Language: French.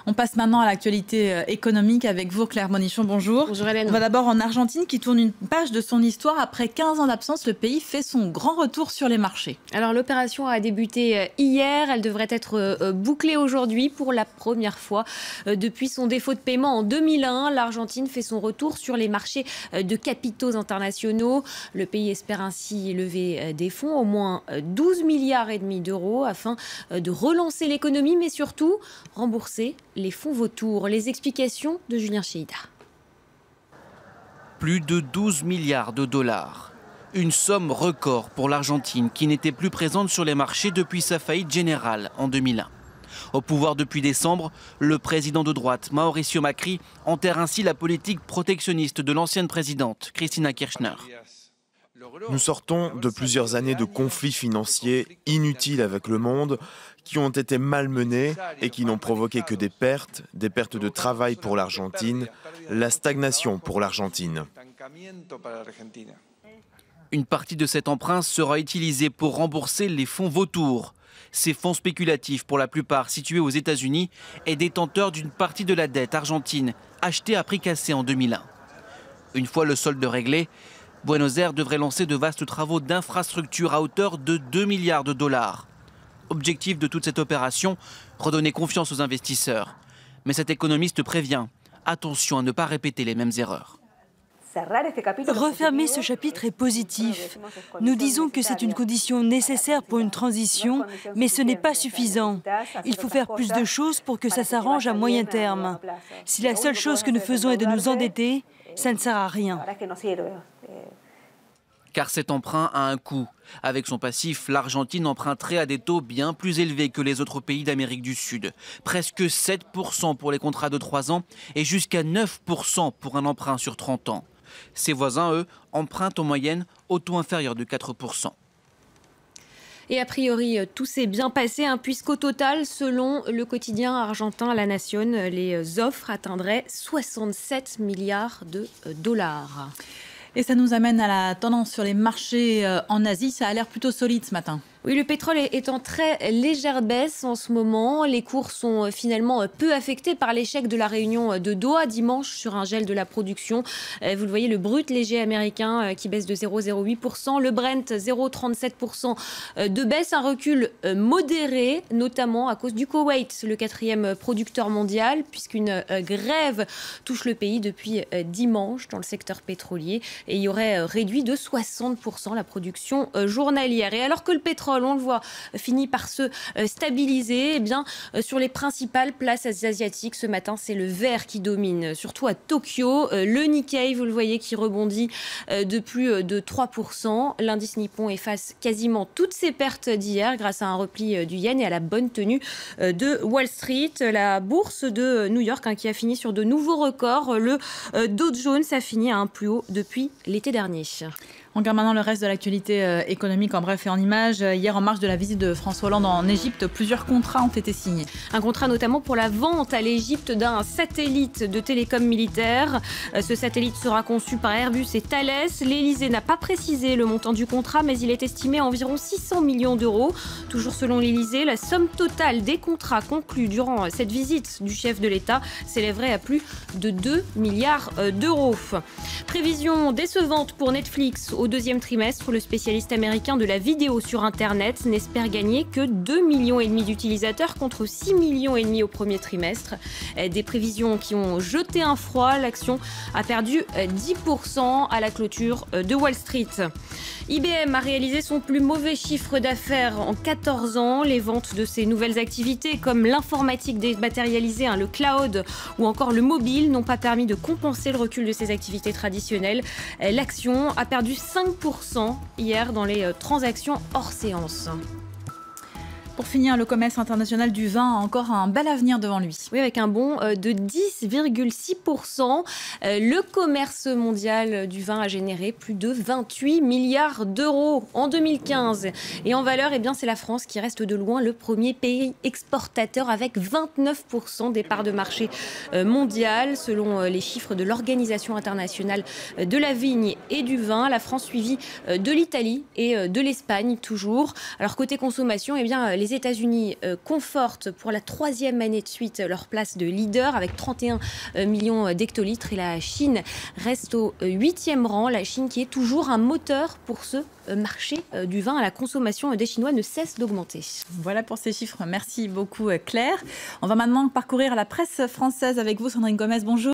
On passe maintenant à l'actualité économique avec vous, Claire Bonichon. Bonjour. Bonjour Hélène. On va d'abord en Argentine qui tourne une page de son histoire. Après 15 ans d'absence, le pays fait son grand retour sur les marchés. Alors l'opération a débuté hier. Elle devrait être bouclée aujourd'hui pour la première fois. Depuis son défaut de paiement en 2001, l'Argentine fait son retour sur les marchés de capitaux internationaux. Le pays espère ainsi lever des fonds, au moins 12,5 milliards d'euros, afin de relancer l'économie, mais surtout rembourser les fonds vautours. Les explications de Julien Cheida. Plus de 12 milliards de dollars. Une somme record pour l'Argentine qui n'était plus présente sur les marchés depuis sa faillite générale en 2001. Au pouvoir depuis décembre, le président de droite, Mauricio Macri, enterre ainsi la politique protectionniste de l'ancienne présidente, Cristina Kirchner. Nous sortons de plusieurs années de conflits financiers inutiles avec le monde qui ont été malmenés et qui n'ont provoqué que des pertes de travail pour l'Argentine, la stagnation pour l'Argentine. Une partie de cet emprunt sera utilisée pour rembourser les fonds vautours. Ces fonds spéculatifs, pour la plupart situés aux États-Unis, et détenteurs d'une partie de la dette argentine achetée à prix cassé en 2001. Une fois le solde réglé, Buenos Aires devrait lancer de vastes travaux d'infrastructure à hauteur de 2 milliards de dollars. Objectif de toute cette opération, redonner confiance aux investisseurs. Mais cet économiste prévient, attention à ne pas répéter les mêmes erreurs. Refermer ce chapitre est positif. Nous disons que c'est une condition nécessaire pour une transition, mais ce n'est pas suffisant. Il faut faire plus de choses pour que ça s'arrange à moyen terme. Si la seule chose que nous faisons est de nous endetter, ça ne sert à rien. Car cet emprunt a un coût. Avec son passif, l'Argentine emprunterait à des taux bien plus élevés que les autres pays d'Amérique du Sud. Presque 7% pour les contrats de 3 ans et jusqu'à 9% pour un emprunt sur 30 ans. Ses voisins, eux, empruntent en moyenne au taux inférieur de 4%. Et a priori, tout s'est bien passé, puisqu'au total, selon le quotidien argentin La Nación, les offres atteindraient 67 milliards de dollars. Et ça nous amène à la tendance sur les marchés en Asie. Ça a l'air plutôt solide ce matin. Oui, le pétrole est en très légère baisse en ce moment. Les cours sont finalement peu affectés par l'échec de la réunion de Doha dimanche sur un gel de la production. Vous le voyez, le brut léger américain qui baisse de 0,08%, le Brent 0,37% de baisse, un recul modéré, notamment à cause du Koweït, le 4e producteur mondial, puisqu'une grève touche le pays depuis dimanche dans le secteur pétrolier et y aurait réduit de 60% la production journalière. Et alors que le pétrole, on le voit, finit par se stabiliser, sur les principales places asiatiques ce matin, c'est le vert qui domine, surtout à Tokyo. Le Nikkei, vous le voyez, qui rebondit de plus de 3%. L'indice nippon efface quasiment toutes ses pertes d'hier grâce à un repli du yen et à la bonne tenue de Wall Street. La bourse de New York qui a fini sur de nouveaux records. Le Dow Jones a fini à un plus haut depuis l'été dernier. On regarde maintenant le reste de l'actualité économique en bref et en images. Hier, en marge de la visite de François Hollande en Égypte, plusieurs contrats ont été signés. Un contrat notamment pour la vente à l'Égypte d'un satellite de télécom militaire. Ce satellite sera conçu par Airbus et Thales. L'Élysée n'a pas précisé le montant du contrat, mais il est estimé à environ 600 millions d'euros. Toujours selon l'Élysée, la somme totale des contrats conclus durant cette visite du chef de l'État s'élèverait à plus de 2 milliards d'euros. Prévision décevante pour Netflix. Au deuxième trimestre, le spécialiste américain de la vidéo sur Internet n'espère gagner que 2,5 millions d'utilisateurs contre 6,5 millions au premier trimestre. Des prévisions qui ont jeté un froid. L'action a perdu 10% à la clôture de Wall Street. IBM a réalisé son plus mauvais chiffre d'affaires en 14 ans. Les ventes de ses nouvelles activités comme l'informatique dématérialisée, le cloud ou encore le mobile n'ont pas permis de compenser le recul de ses activités traditionnelles. L'action a perdu 5% hier dans les transactions hors séance. Pour finir, le commerce international du vin a encore un bel avenir devant lui. Oui, avec un bond de 10,6%. Le commerce mondial du vin a généré plus de 28 milliards d'euros en 2015. Et en valeur, c'est la France qui reste de loin le premier pays exportateur avec 29% des parts de marché mondiales. Selon les chiffres de l'Organisation internationale de la vigne et du vin, la France suivie de l'Italie et de l'Espagne toujours. Alors côté consommation, les Les États-Unis confortent pour la 3e année de suite leur place de leader avec 31 millions d'hectolitres et la Chine reste au 8e rang. La Chine qui est toujours un moteur pour ce marché du vin à la consommation des Chinois ne cesse d'augmenter. Voilà pour ces chiffres. Merci beaucoup Claire. On va maintenant parcourir la presse française avec vous, Sandrine Gomez. Bonjour.